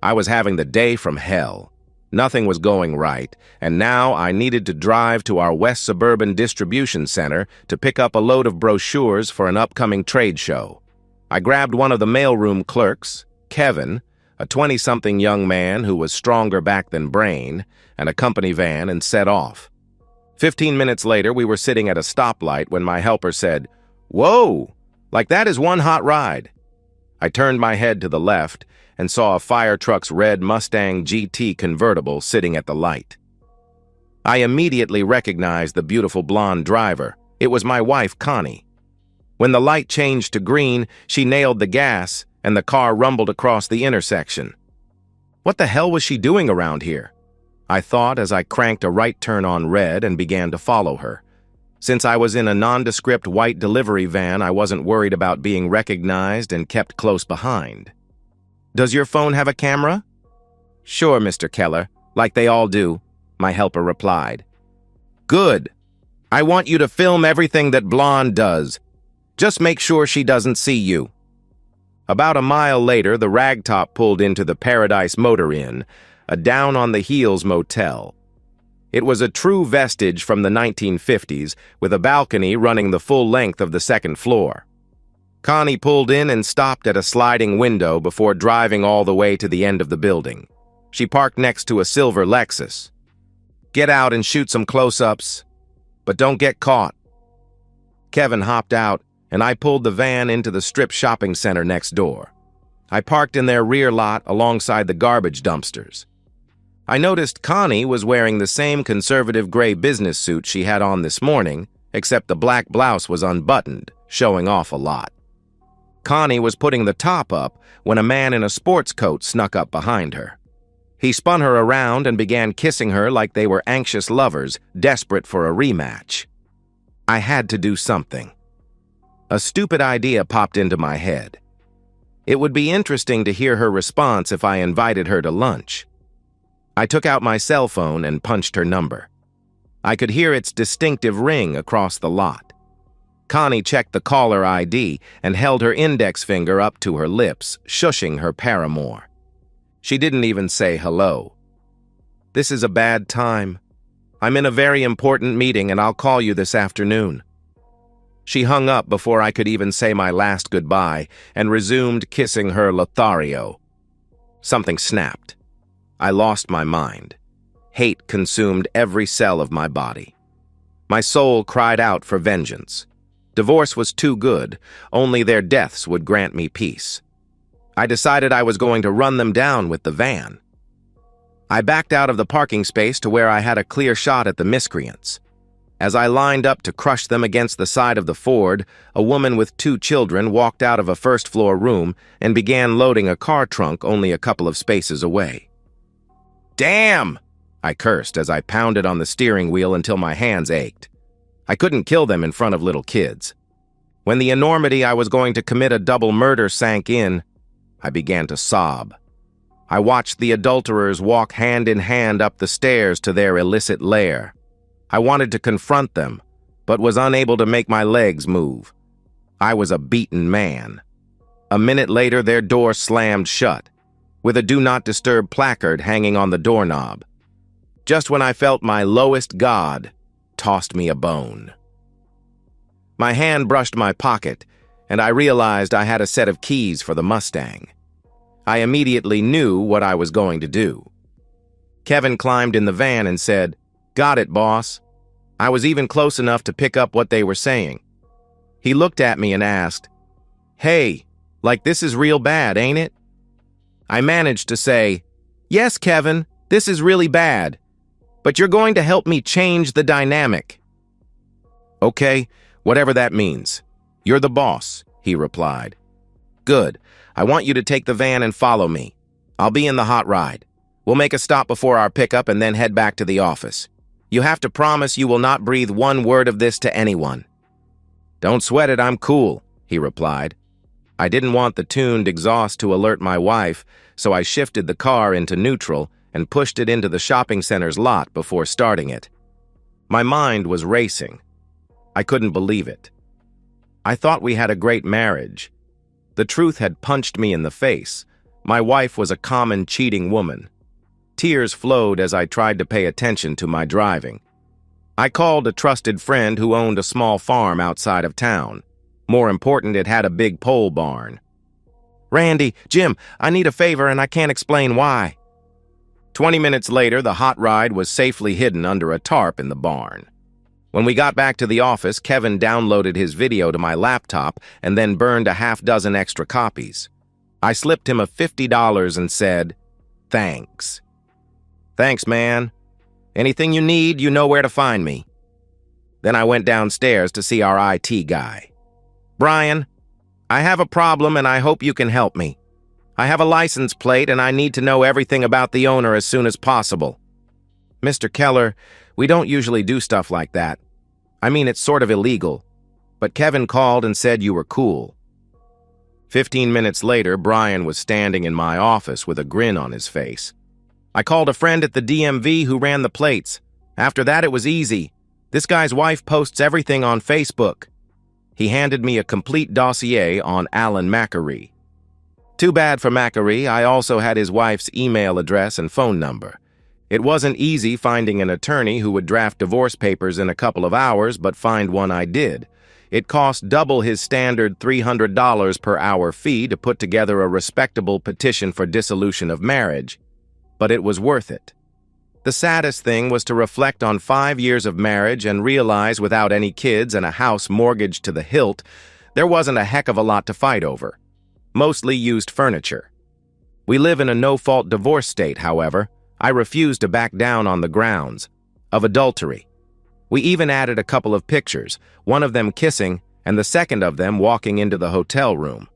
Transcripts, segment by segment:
I was having the day from hell. Nothing was going right, and now I needed to drive to our West Suburban Distribution Center to pick up a load of brochures for an upcoming trade show. I grabbed one of the mailroom clerks, Kevin, a 20-something young man who was stronger back than brain, and a company van, and set off. 15 minutes later, we were sitting at a stoplight when my helper said, "Whoa, like that is one hot ride." I turned my head to the left and saw a fire truck's red Mustang GT convertible sitting at the light. I immediately recognized the beautiful blonde driver. It was my wife, Connie. When the light changed to green, she nailed the gas, and the car rumbled across the intersection. What the hell was she doing around here? I thought as I cranked a right turn on red and began to follow her. Since I was in a nondescript white delivery van, I wasn't worried about being recognized and kept close behind. "Does your phone have a camera?" "Sure, Mr. Keller, like they all do," my helper replied. "Good. I want you to film everything that Blonde does. Just make sure she doesn't see you." About a mile later, the ragtop pulled into the Paradise Motor Inn, a down-on-the-heels motel. It was a true vestige from the 1950s, with a balcony running the full length of the second floor. Connie pulled in and stopped at a sliding window before driving all the way to the end of the building. She parked next to a silver Lexus. "Get out and shoot some close-ups, but don't get caught." Kevin hopped out, and I pulled the van into the strip shopping center next door. I parked in their rear lot alongside the garbage dumpsters. I noticed Connie was wearing the same conservative gray business suit she had on this morning, except the black blouse was unbuttoned, showing off a lot. Connie was putting the top up when a man in a sports coat snuck up behind her. He spun her around and began kissing her like they were anxious lovers, desperate for a rematch. I had to do something. A stupid idea popped into my head. It would be interesting to hear her response if I invited her to lunch. I took out my cell phone and punched her number. I could hear its distinctive ring across the lot. Connie checked the caller ID and held her index finger up to her lips, shushing her paramour. She didn't even say hello. "This is a bad time. I'm in a very important meeting and I'll call you this afternoon." She hung up before I could even say my last goodbye and resumed kissing her Lothario. Something snapped. I lost my mind. Hate consumed every cell of my body. My soul cried out for vengeance. Divorce was too good. Only their deaths would grant me peace. I decided I was going to run them down with the van. I backed out of the parking space to where I had a clear shot at the miscreants. As I lined up to crush them against the side of the Ford, a woman with 2 children walked out of a first-floor room and began loading a car trunk only a couple of spaces away. "Damn!" I cursed as I pounded on the steering wheel until my hands ached. I couldn't kill them in front of little kids. When the enormity I was going to commit a double murder sank in, I began to sob. I watched the adulterers walk hand in hand up the stairs to their illicit lair. I wanted to confront them, but was unable to make my legs move. I was a beaten man. A minute later, their door slammed shut, with a "Do Not Disturb" placard hanging on the doorknob. Just when I felt my lowest god tossed me a bone. My hand brushed my pocket, and I realized I had a set of keys for the Mustang. I immediately knew what I was going to do. Kevin climbed in the van and said, "Got it, boss." I was even close enough to pick up what they were saying. He looked at me and asked, "Hey, like this is real bad, ain't it?" I managed to say, "Yes, Kevin, this is really bad, but you're going to help me change the dynamic." "Okay, whatever that means. You're the boss," he replied. "Good. I want you to take the van and follow me. I'll be in the hot ride. We'll make a stop before our pickup and then head back to the office. You have to promise you will not breathe one word of this to anyone." "Don't sweat it, I'm cool," he replied. I didn't want the tuned exhaust to alert my wife, so I shifted the car into neutral and pushed it into the shopping center's lot before starting it. My mind was racing. I couldn't believe it. I thought we had a great marriage. The truth had punched me in the face. My wife was a common cheating woman. Tears flowed as I tried to pay attention to my driving. I called a trusted friend who owned a small farm outside of town. More important, it had a big pole barn. "Randy, Jim, I need a favor and I can't explain why." 20 minutes later, the hot ride was safely hidden under a tarp in the barn. When we got back to the office, Kevin downloaded his video to my laptop and then burned a half-dozen extra copies. I slipped him a $50 and said, "Thanks." "Thanks, man. Anything you need, you know where to find me." Then I went downstairs to see our IT guy. "Brian, I have a problem and I hope you can help me. I have a license plate and I need to know everything about the owner as soon as possible." "Mr. Keller, we don't usually do stuff like that. I mean, it's sort of illegal. But Kevin called and said you were cool." 15 minutes later, Brian was standing in my office with a grin on his face. "I called a friend at the DMV who ran the plates. After that, it was easy. This guy's wife posts everything on Facebook." He handed me a complete dossier on Alan Macquarie. Too bad for Macquarie, I also had his wife's email address and phone number. It wasn't easy finding an attorney who would draft divorce papers in a couple of hours, but find one I did. It cost double his standard $300 per hour fee to put together a respectable petition for dissolution of marriage, but it was worth it. The saddest thing was to reflect on 5 years of marriage and realize without any kids and a house mortgaged to the hilt, there wasn't a heck of a lot to fight over. Mostly used furniture. We live in a no-fault divorce state, however. I refused to back down on the grounds of adultery. We even added a couple of pictures, one of them kissing and the second of them walking into the hotel room.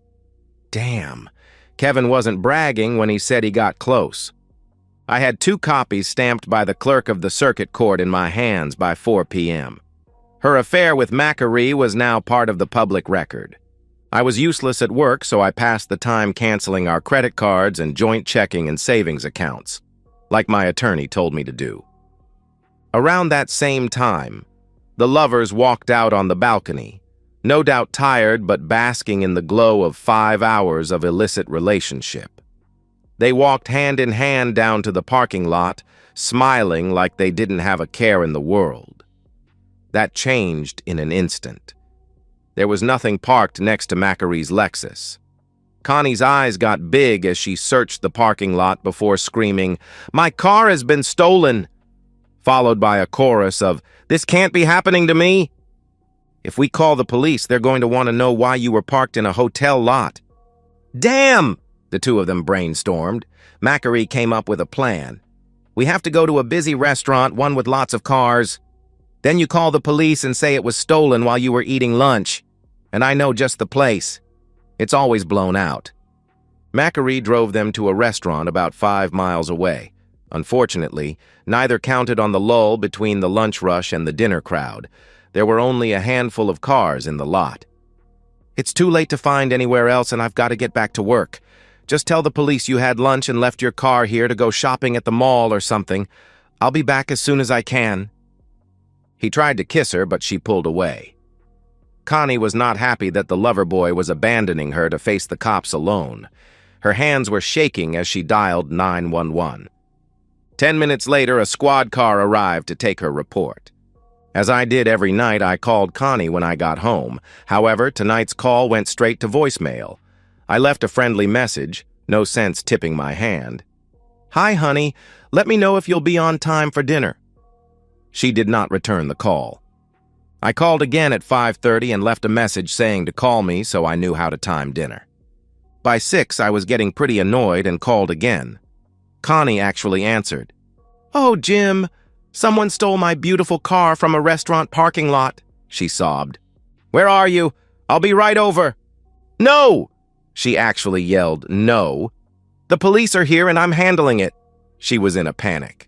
Damn, Kevin wasn't bragging when he said he got close. I had 2 copies stamped by the clerk of the circuit court in my hands by 4 p.m. Her affair with Macquarie was now part of the public record. I was useless at work, so I passed the time canceling our credit cards and joint checking and savings accounts, like my attorney told me to do. Around that same time, the lovers walked out on the balcony, no doubt tired but basking in the glow of 5 hours of illicit relationship. They walked hand in hand down to the parking lot, smiling like they didn't have a care in the world. That changed in an instant. There was nothing parked next to Macquarie's Lexus. Connie's eyes got big as she searched the parking lot before screaming, "My car has been stolen!" followed by a chorus of, "This can't be happening to me!" "If we call the police, they're going to want to know why you were parked in a hotel lot." "Damn!" the 2 of them brainstormed. Macquarie came up with a plan. "We have to go to a busy restaurant, one with lots of cars. Then you call the police and say it was stolen while you were eating lunch. And I know just the place. It's always blown out." Macquarie drove them to a restaurant about 5 miles away. Unfortunately, neither counted on the lull between the lunch rush and the dinner crowd. There were only a handful of cars in the lot. "It's too late to find anywhere else and I've got to get back to work. Just tell the police you had lunch and left your car here to go shopping at the mall or something. I'll be back as soon as I can." He tried to kiss her, but she pulled away. Connie was not happy that the lover boy was abandoning her to face the cops alone. Her hands were shaking as she dialed 911. 10 minutes later, a squad car arrived to take her report. As I did every night, I called Connie when I got home. However, tonight's call went straight to voicemail. I left a friendly message, no sense tipping my hand. "Hi, honey. Let me know if you'll be on time for dinner." She did not return the call. I called again at 5:30 and left a message saying to call me so I knew how to time dinner. By 6, I was getting pretty annoyed and called again. Connie actually answered. "Oh, Jim, someone stole my beautiful car from a restaurant parking lot," she sobbed. "Where are you? I'll be right over." "No!" She actually yelled, "No. The police are here and I'm handling it." She was in a panic.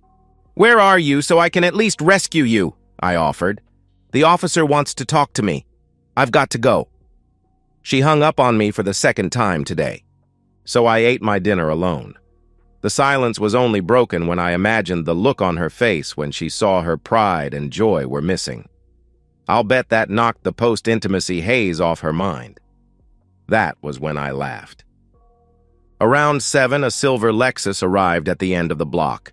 "Where are you so I can at least rescue you?" I offered. "The officer wants to talk to me. I've got to go." She hung up on me for the 2nd time today. So I ate my dinner alone. The silence was only broken when I imagined the look on her face when she saw her pride and joy were missing. I'll bet that knocked the post-intimacy haze off her mind. That was when I laughed. Around 7, a silver Lexus arrived at the end of the block.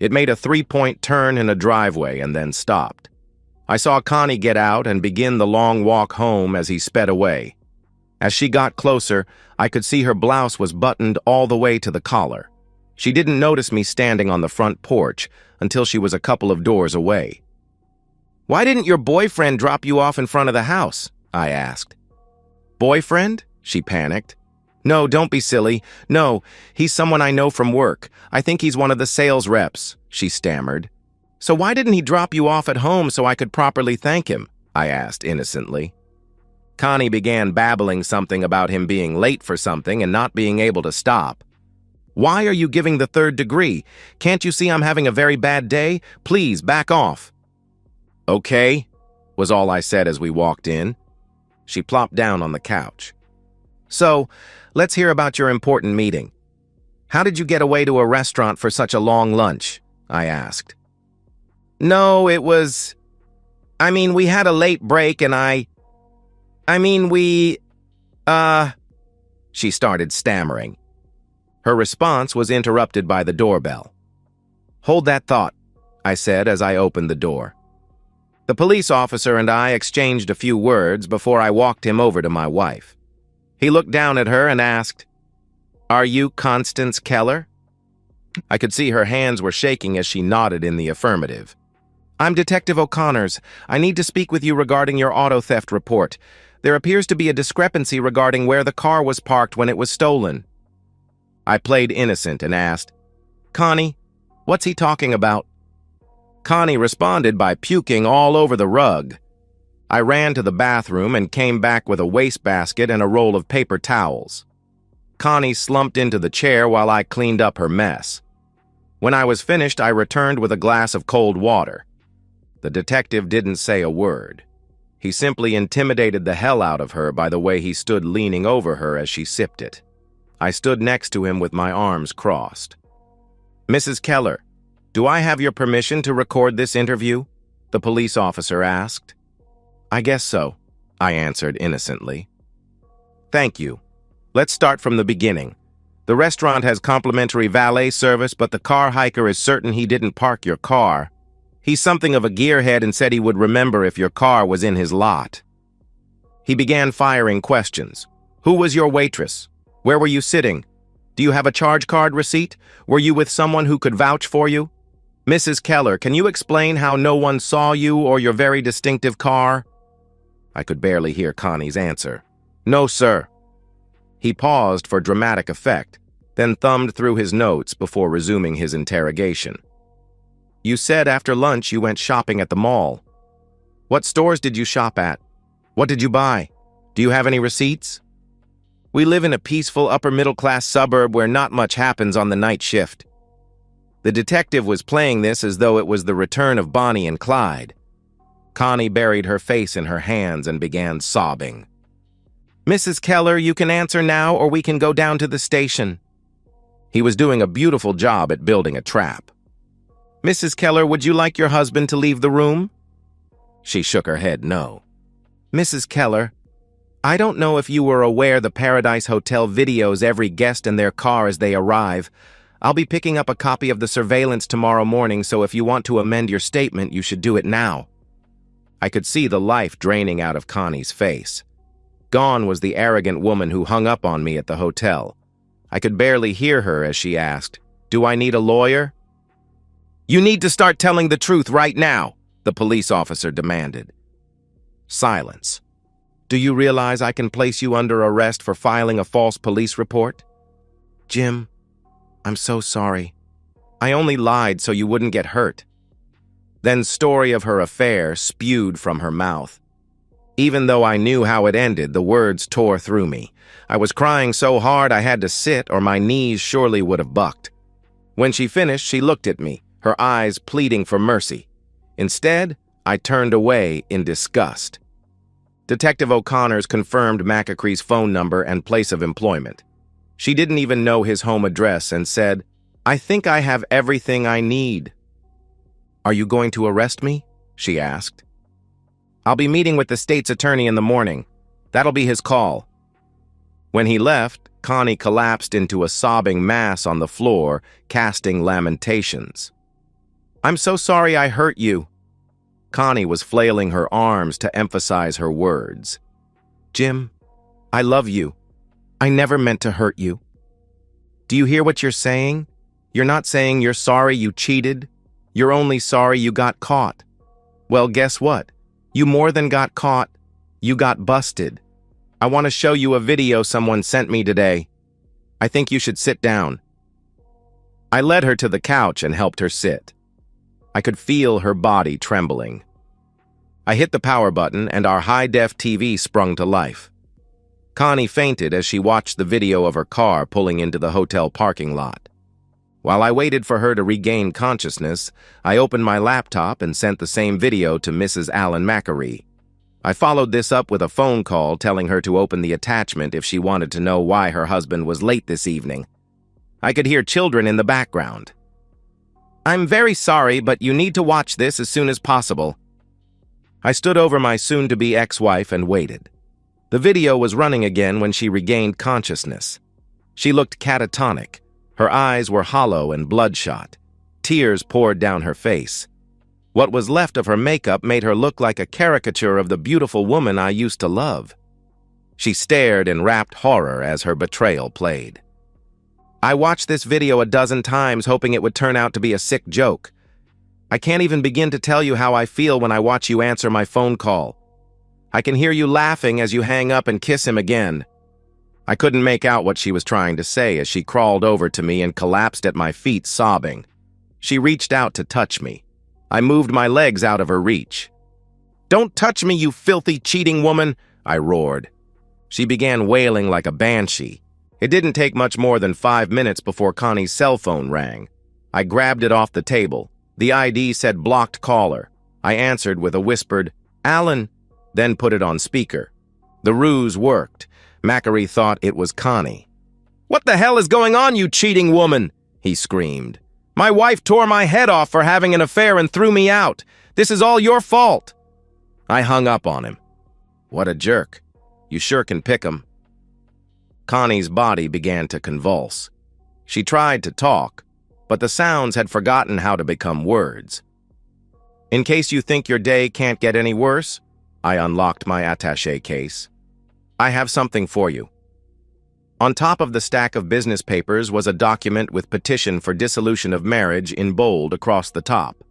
It made a 3-point turn in a driveway and then stopped. I saw Connie get out and begin the long walk home as he sped away. As she got closer, I could see her blouse was buttoned all the way to the collar. She didn't notice me standing on the front porch until she was a couple of doors away. "Why didn't your boyfriend drop you off in front of the house?" I asked. "Boyfriend?" she panicked. "No, don't be silly. No, he's someone I know from work. I think he's one of the sales reps," she stammered. "So why didn't he drop you off at home so I could properly thank him?" I asked innocently. Connie began babbling something about him being late for something and not being able to stop. "Why are you giving the third degree? Can't you see I'm having a very bad day? Please, back off." "Okay," was all I said as we walked in. She plopped down on the couch. "So, let's hear about your important meeting. How did you get away to a restaurant for such a long lunch?" I asked. "No, we had a late break and she started stammering. Her response was interrupted by the doorbell. "Hold that thought," I said as I opened the door. The police officer and I exchanged a few words before I walked him over to my wife. He looked down at her and asked, "Are you Constance Keller?" I could see her hands were shaking as she nodded in the affirmative. "I'm Detective O'Connors. I need to speak with you regarding your auto theft report. There appears to be a discrepancy regarding where the car was parked when it was stolen." I played innocent and asked, "Connie, what's he talking about?" Connie responded by puking all over the rug. I ran to the bathroom and came back with a wastebasket and a roll of paper towels. Connie slumped into the chair while I cleaned up her mess. When I was finished, I returned with a glass of cold water. The detective didn't say a word. He simply intimidated the hell out of her by the way he stood leaning over her as she sipped it. I stood next to him with my arms crossed. "Mrs. Keller, do I have your permission to record this interview?" the police officer asked. "I guess so," I answered innocently. "Thank you. Let's start from the beginning. The restaurant has complimentary valet service, but the car hiker is certain he didn't park your car. He's something of a gearhead and said he would remember if your car was in his lot." He began firing questions. "Who was your waitress? Where were you sitting? Do you have a charge card receipt? Were you with someone who could vouch for you? Mrs. Keller, can you explain how no one saw you or your very distinctive car?" I could barely hear Connie's answer. "No, sir." He paused for dramatic effect, then thumbed through his notes before resuming his interrogation. "You said after lunch you went shopping at the mall. What stores did you shop at? What did you buy? Do you have any receipts?" "We live in a peaceful upper-middle-class suburb where not much happens on the night shift." The detective was playing this as though it was the return of Bonnie and Clyde. Connie buried her face in her hands and began sobbing. "Mrs. Keller, you can answer now or we can go down to the station." He was doing a beautiful job at building a trap. "Mrs. Keller, would you like your husband to leave the room?" She shook her head no. "Mrs. Keller, I don't know if you were aware the Paradise Hotel videos every guest and their car as they arrive. I'll be picking up a copy of the surveillance tomorrow morning, so if you want to amend your statement, you should do it now." I could see the life draining out of Connie's face. Gone was the arrogant woman who hung up on me at the hotel. I could barely hear her as she asked, "Do I need a lawyer?" "You need to start telling the truth right now," the police officer demanded. Silence. "Do you realize I can place you under arrest for filing a false police report?" "Jim, I'm so sorry. I only lied so you wouldn't get hurt." Then story of her affair spewed from her mouth. Even though I knew how it ended, the words tore through me. I was crying so hard I had to sit or my knees surely would have bucked. When she finished, she looked at me, her eyes pleading for mercy. Instead, I turned away in disgust. Detective O'Connors confirmed McAcree's phone number and place of employment. She didn't even know his home address and said, "I think I have everything I need." "Are you going to arrest me?" she asked. "I'll be meeting with the state's attorney in the morning. That'll be his call." When he left, Connie collapsed into a sobbing mass on the floor, casting lamentations. "I'm so sorry I hurt you." Connie was flailing her arms to emphasize her words. "Jim, I love you. I never meant to hurt you." "Do you hear what you're saying? You're not saying you're sorry you cheated. You're only sorry you got caught. Well, guess what? You more than got caught. You got busted. I want to show you a video someone sent me today. I think you should sit down." I led her to the couch and helped her sit. I could feel her body trembling. I hit the power button and our high-def TV sprung to life. Connie fainted as she watched the video of her car pulling into the hotel parking lot. While I waited for her to regain consciousness, I opened my laptop and sent the same video to Mrs. Alan Macari. I followed this up with a phone call telling her to open the attachment if she wanted to know why her husband was late this evening. I could hear children in the background. "I'm very sorry, but you need to watch this as soon as possible." I stood over my soon-to-be ex-wife and waited. The video was running again when she regained consciousness. She looked catatonic. Her eyes were hollow and bloodshot. Tears poured down her face. What was left of her makeup made her look like a caricature of the beautiful woman I used to love. She stared in rapt horror as her betrayal played. I watched this video a dozen times hoping it would turn out to be a sick joke. I can't even begin to tell you how I feel when I watch you answer my phone call. I can hear you laughing as you hang up and kiss him again. I couldn't make out what she was trying to say as she crawled over to me and collapsed at my feet sobbing. She reached out to touch me. I moved my legs out of her reach. "Don't touch me, you filthy, cheating woman!" I roared. She began wailing like a banshee. It didn't take much more than 5 minutes before Connie's cell phone rang. I grabbed it off the table. The ID said blocked caller. I answered with a whispered, "Alan," then put it on speaker. The ruse worked. Macari thought it was Connie. "What the hell is going on, you cheating woman?" he screamed. "My wife tore my head off for having an affair and threw me out. This is all your fault." I hung up on him. What a jerk. You sure can pick 'em. Connie's body began to convulse. She tried to talk, but the sounds had forgotten how to become words. "In case you think your day can't get any worse," I unlocked my attaché case. "I have something for you." On top of the stack of business papers was a document with petition for dissolution of marriage in bold across the top.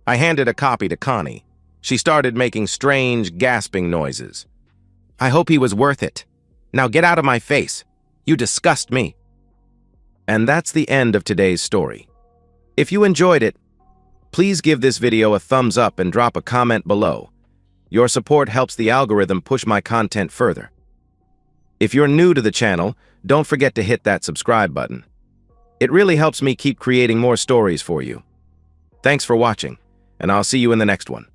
I handed a copy to Connie. She started making strange, gasping noises. "I hope he was worth it. Now get out of my face. You disgust me." And that's the end of today's story. If you enjoyed it, please give this video a thumbs up and drop a comment below. Your support helps the algorithm push my content further. If you're new to the channel, don't forget to hit that subscribe button. It really helps me keep creating more stories for you. Thanks for watching, and I'll see you in the next one.